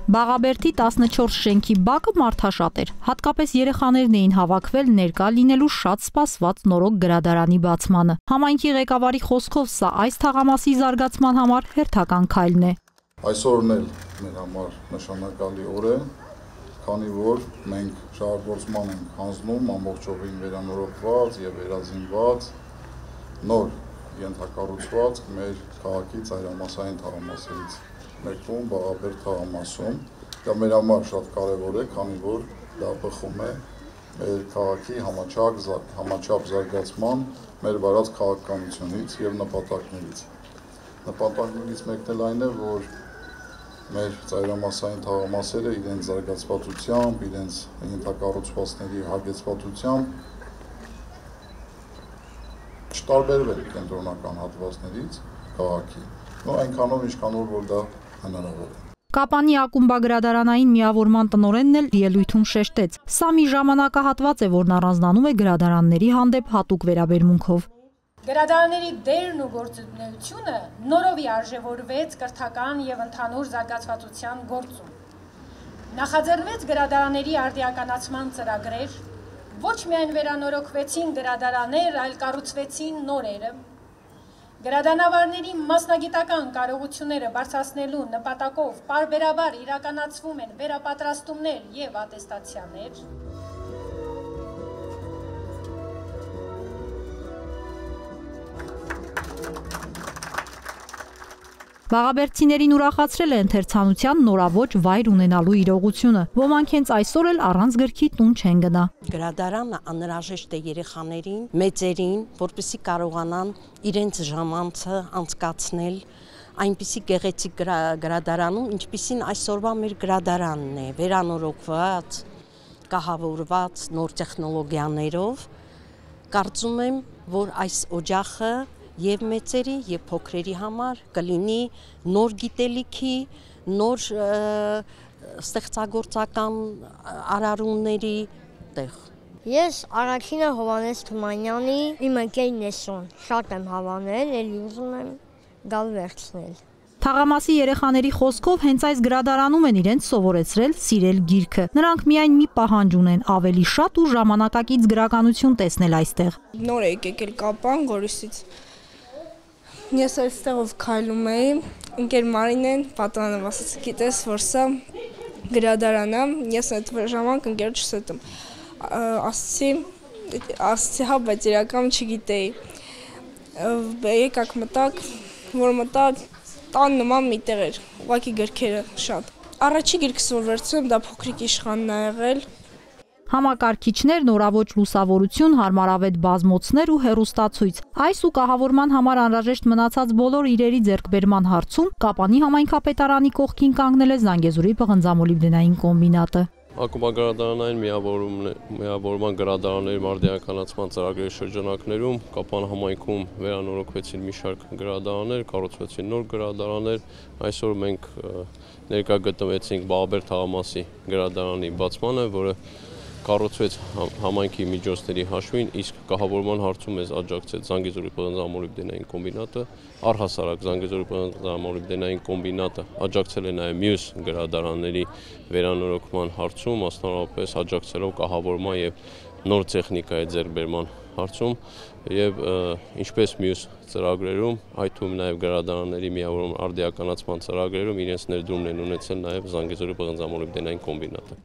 Բաղաբերդի 14 շենքի բակը մարդաշատ էր, հատկապես երեխաներն էին հավաքվել ներկա լինելու շատ սպասված նորոգ գրադարանի բացմանը։ Համայնքի ղեկավարի խոսքով սա այս թաղամասի զարգացման համար հերթական քայլն է։ Այսօրն էլ մեր համար նշանակալի օր է, քանի որ մենք շահագործման ենք հանձնում ամբողջովին վերանորոգված եւ վերազինված նոր ենթակառուցվածք մեր քաղաքի ծայրամասային թաղամասերից մեկում Բաղաբերդ թաղամասում։ Դա մեր համար շատ կարևոր է, քանի որ դա բխում է մեր քաղաքի համաչափ զարգացման, մեր վարած քաղաքականությունից եւ նպատակներից։ Նպատակներից մեկն էլ այն է, որ մեր ծայրամասային թաղամասերը իրենց զարգացվածությամբ, իրենց ենթակառուցվածքների հագեցվածությամբ չտարբերվել կենտրոնական հատվածներից քաղաքի, այնքանով ինչքանով որ դա հնարավոր է։ Կապանի ակումբագրադարանային միավորման տնօրենն էլ ելույթում շեշտեց. սա մի ժամանակահատված է, որն առանձնանում է գրադարանների հանդեպ հատուկ վերաբերմունքով։ Գրադարանների դերն ու գործունեությունը նորովի արժևորվեց կրթական եւ ընդհանուր զարգացվածության գործում։ Նախաձեռնվեց գրադարանների արդիականացման ծրագրեր, ոչ միայն վերանորոգվեցին գրադարաններ, այլ կառուցվեցին նորերը։ Գրադարանավարների մասնագիտական կարողությունները բարձրացնելու նպատակով պարբերաբար իրականացվում են վերապատրաստումներ եւ ատեստացիաներ։ Բաղաբերդցիներին ուրախացրել է ընթերցանության նորաոճ վայր ունենալու իրողությունը։ Ոմանք հենց այսօր էլ առանց գրքի տուն չեն գնա։ Գրադարանը անհրաժեշտ է երեխաներին, մեծերին, որպեսզի կարողանան իրենց ժամանցը անցկացնել այնպիսի գեղեցիկ գրադարանում, ինչպիսին այսօրվա մեր գրադարանն է, վերանորոգված, կահավորված նոր տեխնոլոգիաներով։ Կարծում եմ, որ այս օջախը եւ մեծերի եւ փոքրերի համար կլինի նոր գիտելիքի, նոր ստեղծագործական արարումների տեղ։ Ես առաջինը Հովհաննես Թումանյանի իմ ընկերն Նեսոն շատ եմ հավանել, ելի ուզում եմ գալ վերցնել։ Թաղամասի երեխաների խոսքով հենց այս գրադարանում են իրենց սովորեցրել սիրել գիրքը։ Նրանք միայն մի պահանջ ունեն՝ ավելի շատ ու ժամանակակից գրականություն տեսնել այստեղ։ Նոր է եկել Կապան Գորիսից։ Ես այստեղով քայլում էի, ընկեր Մարինեն պատանով ասաց, գիտես, որ սա գրադարան է, ես այդ ժամանակ ընկերոջս հետ եմ ասացի, հա, բայց իրական չգիտեի։ Եկակ մտակ, որ մտա տան նման մի տեղ էր, ուղղակի գրքերը շատ։ Առաջի գիրքս որ վերցնում, դա Փոքրիկ իշխանն է եղել։ Համակարգիչներ, նորաոճ լուսավորություն, հարմարավետ բազմոցներ ու հեռուստացույց։ Այս ու կահավորման համար անհրաժեշտ մնացած բոլոր իրերի ձեռքբերման հարցում Կապանի համայնքապետարանի կողքին կանգնել է Զանգեզուրի պղնձամոլիբդենային կոմբինատը։ Ակումբագրադարանային միավորման գրադարանների արդիականացման ծրագրերի շրջանակներում Կապան համայնքում վերանորոգվեցին մի շարք գրադարաններ, կառուցվեցին նոր գրադարաններ։ Այսօր մենք ներկա գտնվեցինք Բաղաբերդ թաղամասի գրադարանի բացմանը, որը կառուցվեց համայնքի միջոցների հաշվին, իսկ կահավորման հարցում մեզ աջակցեց Զանգեզուրի պղնձամոլիբդենային կոմբինատը, առհասարակ Զանգեզուրի պղնձամոլիբդենային կոմբինատը աջակցել է նաև մյուս գրադարանների վերանորոգման հարցում, մասնավորապես աջակցելով կահավորման եւ նոր տեխնիկայի ձեռքբերման հարցում եւ ինչպես մյուս ծրագրերում, այդ թվում նաև գրադարանների միավորման արդիականացման ծրագրերում իրենց ներդրումն են ունեցել նաև Զանգեզուրի պղնձամոլիբդենային կոմբինատը։